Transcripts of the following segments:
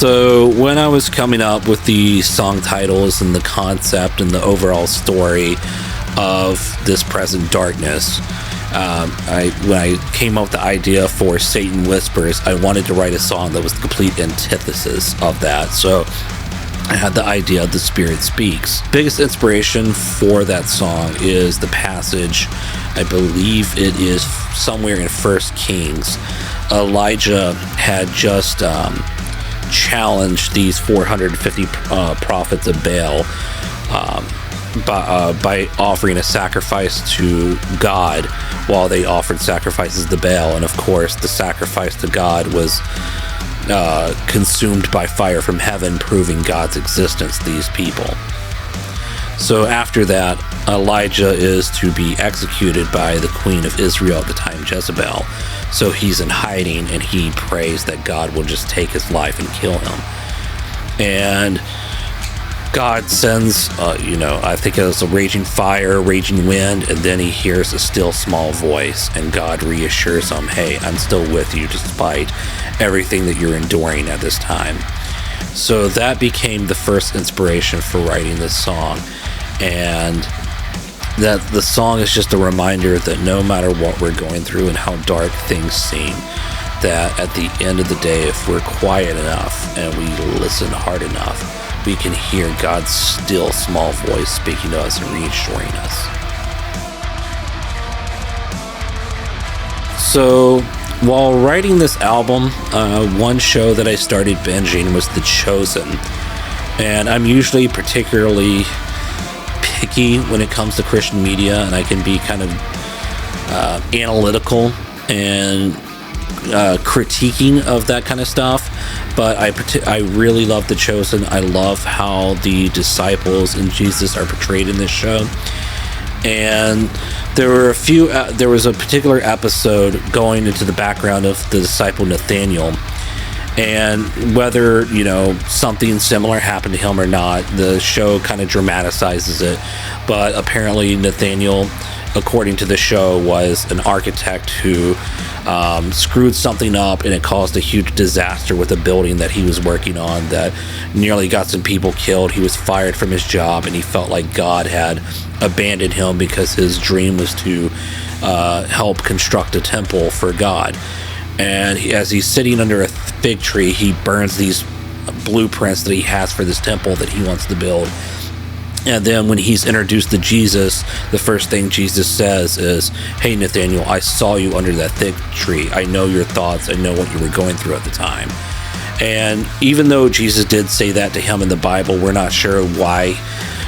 So when I was coming up with the song titles and the concept and the overall story of This Present Darkness, when I came up with the idea for Satan Whispers, I wanted to write a song that was the complete antithesis of that. So I had the idea of The Spirit Speaks. Biggest inspiration for that song is the passage, I believe it is somewhere in 1 Kings. Elijah had just challenged these 450 prophets of Baal by offering a sacrifice to God while they offered sacrifices to Baal. And of course, the sacrifice to God was consumed by fire from heaven, proving God's existence to these people. So after that, Elijah is to be executed by the queen of Israel at the time, Jezebel. So he's in hiding, and he prays that God will just take his life and kill him. And God sends, I think it was a raging fire, raging wind, and then he hears a still small voice, and God reassures him, hey, I'm still with you despite everything that you're enduring at this time. So that became the first inspiration for writing this song. And that the song is just a reminder that no matter what we're going through and how dark things seem, that at the end of the day, if we're quiet enough and we listen hard enough, we can hear God's still small voice speaking to us and reassuring us. So while writing this album, one show that I started binging was The Chosen. And I'm usually particularly picky when it comes to Christian media, and I can be kind of analytical and critiquing of that kind of stuff. But I really love The Chosen. I love how the disciples and Jesus are portrayed in this show. And there was a particular episode going into the background of the disciple Nathaniel, and whether something similar happened to him or not, the show kind of dramatizes it. But apparently Nathaniel, according to the show, was an architect who screwed something up, and it caused a huge disaster with a building that he was working on that nearly got some people killed. He was fired from his job, and he felt like God had abandoned him because his dream was to help construct a temple for God. And as he's sitting under a fig tree, he burns these blueprints that he has for this temple that he wants to build. And then when he's introduced to Jesus, the first thing Jesus says is, hey, Nathaniel, I saw you under that fig tree. I know your thoughts. I know what you were going through at the time. And even though Jesus did say that to him in the Bible, we're not sure why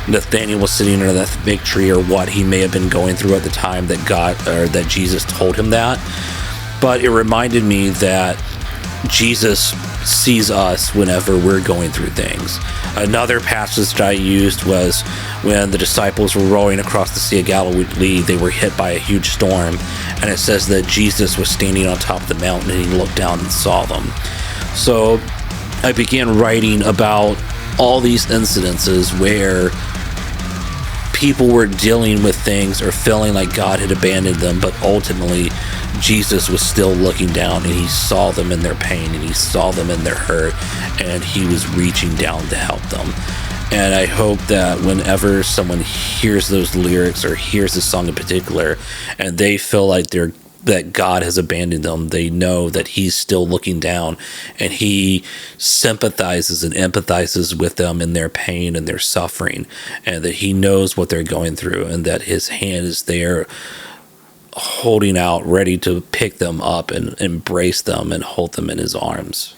Nathaniel was sitting under that fig tree or what he may have been going through at the time that Jesus told him that. But it reminded me that Jesus sees us whenever we're going through things. Another passage that I used was when the disciples were rowing across the Sea of Galilee. They were hit by a huge storm, and it says that Jesus was standing on top of the mountain, and he looked down and saw them. So I began writing about all these incidences where people were dealing with things or feeling like God had abandoned them, but ultimately Jesus was still looking down, and he saw them in their pain, and he saw them in their hurt, and he was reaching down to help them. And I hope that whenever someone hears those lyrics or hears this song in particular, and they feel like that God has abandoned them, they know that he's still looking down, and he sympathizes and empathizes with them in their pain and their suffering, and that he knows what they're going through, and that his hand is there holding out, ready to pick them up and embrace them and hold them in his arms.